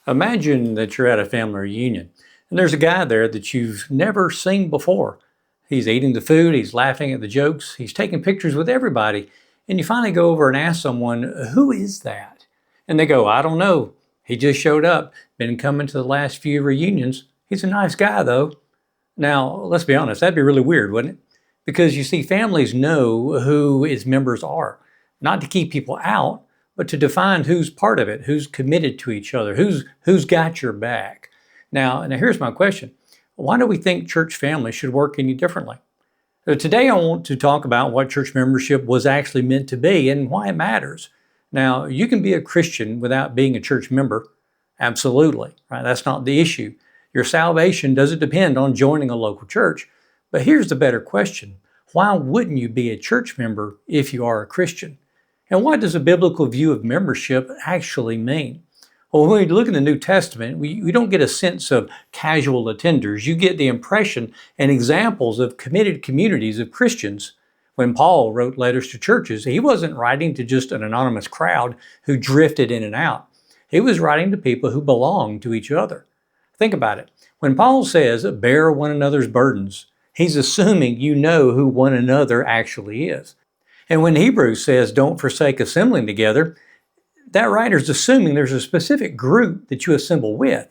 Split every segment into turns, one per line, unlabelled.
Imagine that you're at a family reunion and there's a guy there that you've never seen before. He's eating the food, he's laughing at the jokes, he's taking pictures with everybody, and you finally go over and ask someone, "Who is that?" And they go, "I don't know. He just showed up, been coming to the last few reunions. He's a nice guy though." Now, let's be honest, that'd be really weird, wouldn't it? Because you see, families know who its members are, not to keep people out, but to define who's part of it, who's committed to each other, who's got your back. Now here's my question. Why do we think church families should work any differently? Today I want to talk about what church membership was actually meant to be and why it matters. Now, you can be a Christian without being a church member. Absolutely, right? That's not the issue. Your salvation doesn't depend on joining a local church. But here's the better question. Why wouldn't you be a church member if you are a Christian? And what does a biblical view of membership actually mean? Well, when we look in the New Testament, we don't get a sense of casual attenders. You get the impression and examples of committed communities of Christians. When Paul wrote letters to churches, he wasn't writing to just an anonymous crowd who drifted in and out. He was writing to people who belonged to each other. Think about it. When Paul says, "bear one another's burdens," he's assuming you know who one another actually is. And when Hebrews says, "don't forsake assembling together," that writer's assuming there's a specific group that you assemble with.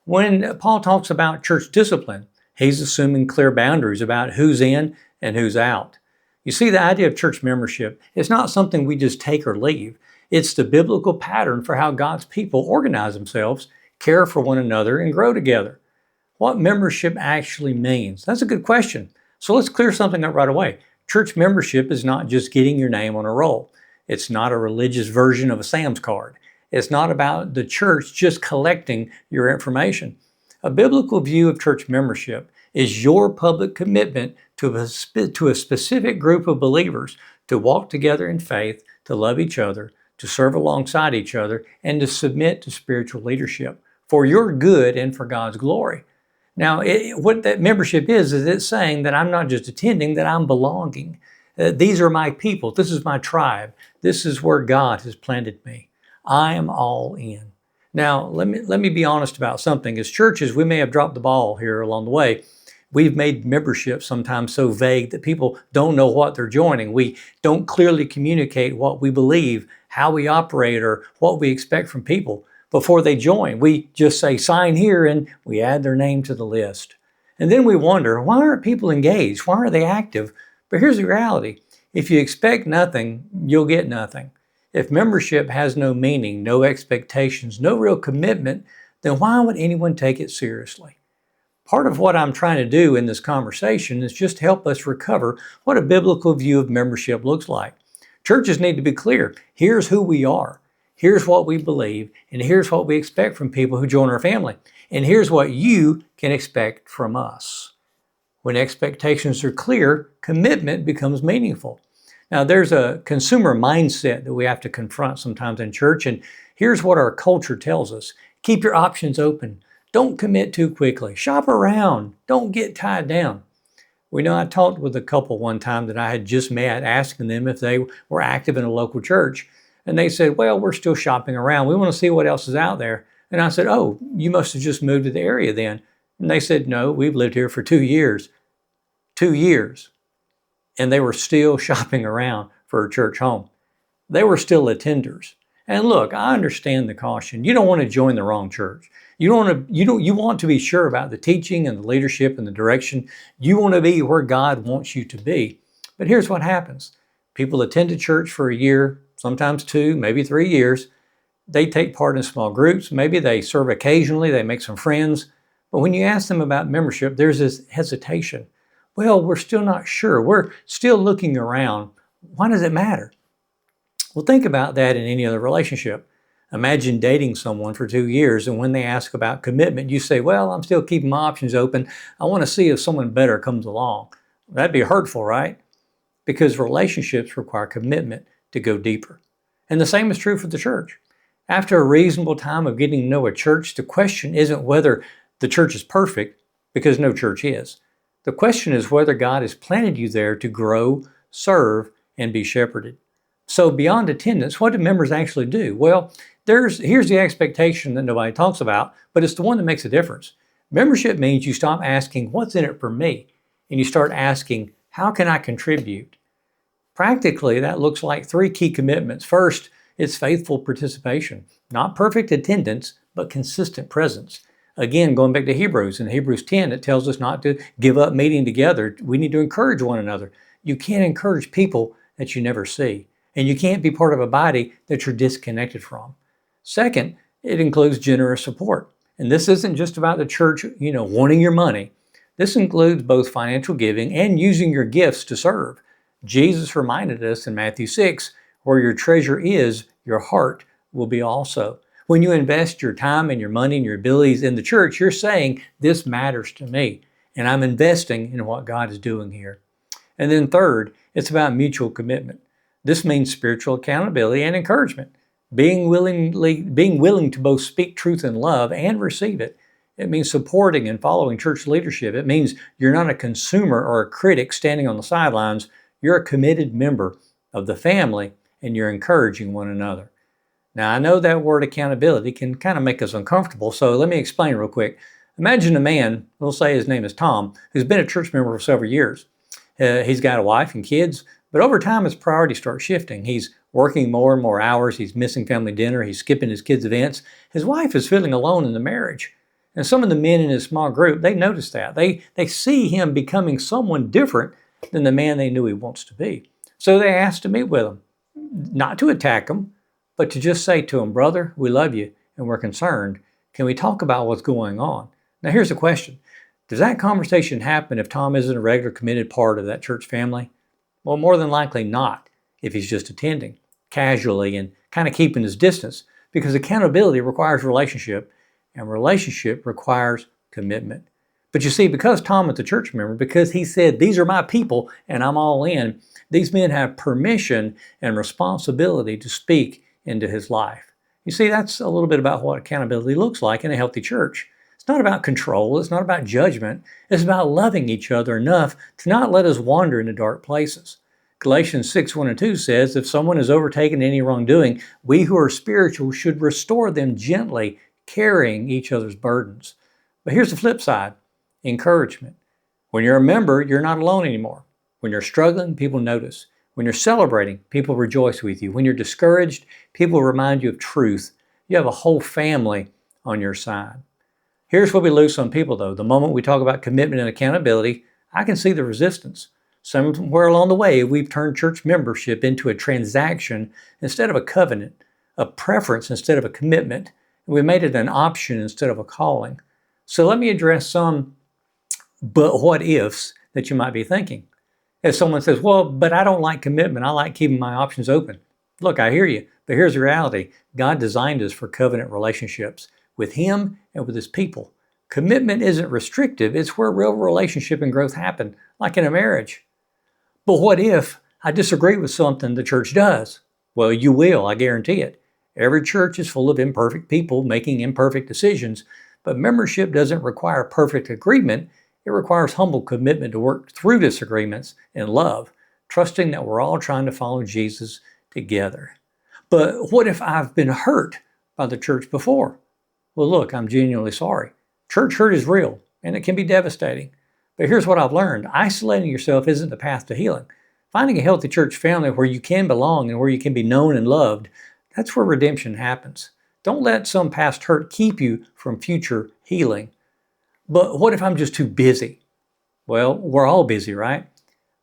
When Paul talks about church discipline, he's assuming clear boundaries about who's in and who's out. You see, the idea of church membership is not something we just take or leave. It's the biblical pattern for how God's people organize themselves, care for one another, and grow together. What membership actually means? That's a good question. So let's clear something up right away. Church membership is not just getting your name on a roll. It's not a religious version of a Sam's card. It's not about the church just collecting your information. A biblical view of church membership is your public commitment to a specific group of believers to walk together in faith, to love each other, to serve alongside each other, and to submit to spiritual leadership for your good and for God's glory. Now, what that membership is it's saying that I'm not just attending, that I'm belonging. These are my people. This is my tribe. This is where God has planted me. I am all in. Now, let me be honest about something. As churches, we may have dropped the ball here along the way. We've made membership sometimes so vague that people don't know what they're joining. We don't clearly communicate what we believe, how we operate, or what we expect from people before they join. We just say, "sign here," and we add their name to the list. And then we wonder, why aren't people engaged? Why aren't they active? But here's the reality. If you expect nothing, you'll get nothing. If membership has no meaning, no expectations, no real commitment, then why would anyone take it seriously? Part of what I'm trying to do in this conversation is just help us recover what a biblical view of membership looks like. Churches need to be clear. Here's who we are. Here's what we believe, and here's what we expect from people who join our family. And here's what you can expect from us. When expectations are clear, commitment becomes meaningful. Now, there's a consumer mindset that we have to confront sometimes in church, and here's what our culture tells us. Keep your options open. Don't commit too quickly. Shop around. Don't get tied down. I talked with a couple one time that I had just met, asking them if they were active in a local church. And they said, "well, we're still shopping around. We want to see what else is out there." And I said, "oh, you must have just moved to the area then." And they said, "no, we've lived here for 2 years. 2 years. And they were still shopping around for a church home. They were still attenders. And look, I understand the caution. You don't want to join the wrong church. You want to be sure about the teaching and the leadership and the direction. You want to be where God wants you to be. But here's what happens. People attend a church for a year, sometimes 2, maybe 3 years. They take part in small groups. Maybe they serve occasionally. They make some friends. But when you ask them about membership, there's this hesitation. "Well, we're still not sure. We're still looking around. Why does it matter?" Well, think about that in any other relationship. Imagine dating someone for 2 years, and when they ask about commitment, you say, "well, I'm still keeping my options open. I want to see if someone better comes along." That'd be hurtful, right? Because relationships require commitment to go deeper. And the same is true for the church. After a reasonable time of getting to know a church, the question isn't whether the church is perfect, because no church is. The question is whether God has planted you there to grow, serve, and be shepherded. So beyond attendance, what do members actually do? Well, Here's the expectation that nobody talks about, but it's the one that makes a difference. Membership means you stop asking, what's in it for me? And you start asking, how can I contribute? Practically, that looks like three key commitments. First, it's faithful participation, not perfect attendance, but consistent presence. Again, going back to Hebrews, in Hebrews 10, it tells us not to give up meeting together. We need to encourage one another. You can't encourage people that you never see, and you can't be part of a body that you're disconnected from. Second, it includes generous support. And this isn't just about the church, wanting your money. This includes both financial giving and using your gifts to serve. Jesus reminded us in Matthew 6, where your treasure is, your heart will be also. When you invest your time and your money and your abilities in the church, you're saying, this matters to me, and I'm investing in what God is doing here. And then third, it's about mutual commitment. This means spiritual accountability and encouragement, being willing to both speak truth in love and receive it. It means supporting and following church leadership. It means you're not a consumer or a critic standing on the sidelines. You're a committed member of the family, and you're encouraging one another. Now, I know that word accountability can kind of make us uncomfortable, so let me explain real quick. Imagine a man, we'll say his name is Tom, who's been a church member for several years. He's got a wife and kids, but over time his priorities start shifting. He's working more and more hours, he's missing family dinner, he's skipping his kids' events. His wife is feeling alone in the marriage. And some of the men in his small group, they notice that. They see him becoming someone different than the man they knew he wants to be. So they asked to meet with him, not to attack him, but to just say to him, brother, we love you and we're concerned. Can we talk about what's going on? Now here's the question. Does that conversation happen if Tom isn't a regular committed part of that church family? Well, more than likely not, if he's just attending casually and kind of keeping his distance, because accountability requires relationship, and relationship requires commitment. But you see, because Tom is a church member, because he said, these are my people and I'm all in, these men have permission and responsibility to speak into his life. You see, that's a little bit about what accountability looks like in a healthy church. It's not about control. It's not about judgment. It's about loving each other enough to not let us wander into dark places. Galatians 6:1-2 says, if someone is overtaken in any wrongdoing, we who are spiritual should restore them gently, carrying each other's burdens. But here's the flip side. Encouragement. When you're a member, you're not alone anymore. When you're struggling, people notice. When you're celebrating, people rejoice with you. When you're discouraged, people remind you of truth. You have a whole family on your side. Here's where we lose some people, though. The moment we talk about commitment and accountability, I can see the resistance. Somewhere along the way, we've turned church membership into a transaction instead of a covenant, a preference instead of a commitment. We made it an option instead of a calling. So let me address some but what ifs that you might be thinking. If someone says, well, but I don't like commitment, I like keeping my options open. Look, I hear you, but here's the reality. God designed us for covenant relationships with Him and with His people. Commitment isn't restrictive, it's where real relationship and growth happen, like in a marriage. But what if I disagree with something the church does? Well, you will, I guarantee it. Every church is full of imperfect people making imperfect decisions, but membership doesn't require perfect agreement. It requires humble commitment to work through disagreements in love, trusting that we're all trying to follow Jesus together. But what if I've been hurt by the church before? Well, look, I'm genuinely sorry. Church hurt is real, and it can be devastating. But here's what I've learned. Isolating yourself isn't the path to healing. Finding a healthy church family where you can belong and where you can be known and loved, that's where redemption happens. Don't let some past hurt keep you from future healing. But what if I'm just too busy? Well, we're all busy, right?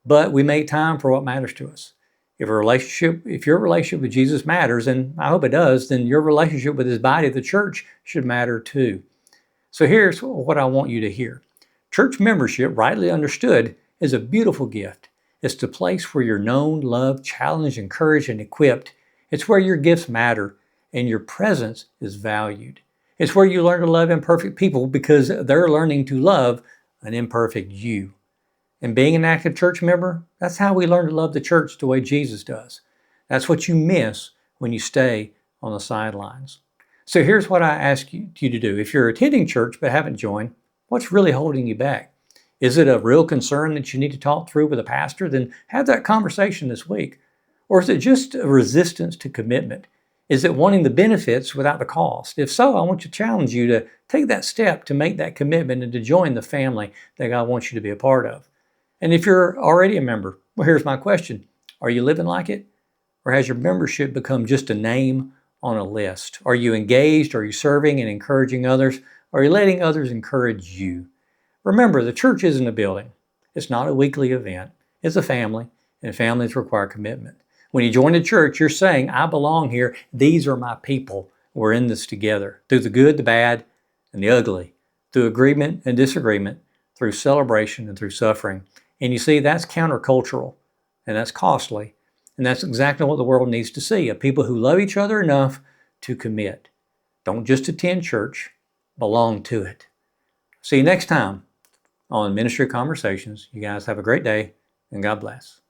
But we make time for what matters to us. If your relationship with Jesus matters, and I hope it does, then your relationship with His body, the church, should matter too. So here's what I want you to hear. Church membership, rightly understood, is a beautiful gift. It's the place where you're known, loved, challenged, encouraged, and equipped. It's where your gifts matter and your presence is valued. It's where you learn to love imperfect people because they're learning to love an imperfect you. And being an active church member, that's how we learn to love the church the way Jesus does. That's what you miss when you stay on the sidelines. So here's what I ask you to do. If you're attending church but haven't joined, what's really holding you back? Is it a real concern that you need to talk through with a pastor? Then have that conversation this week. Or is it just a resistance to commitment? Is it wanting the benefits without the cost? If so, I want to challenge you to take that step to make that commitment and to join the family that God wants you to be a part of. And if you're already a member, well, here's my question. Are you living like it? Or has your membership become just a name on a list? Are you engaged? Are you serving and encouraging others? Are you letting others encourage you? Remember, the church isn't a building. It's not a weekly event. It's a family, and families require commitment. When you join a church, you're saying, I belong here. These are my people. We're in this together. Through the good, the bad, and the ugly. Through agreement and disagreement. Through celebration and through suffering. And you see, that's countercultural. And that's costly. And that's exactly what the world needs to see. A people who love each other enough to commit. Don't just attend church. Belong to it. See you next time on Ministry Conversations. You guys have a great day, and God bless.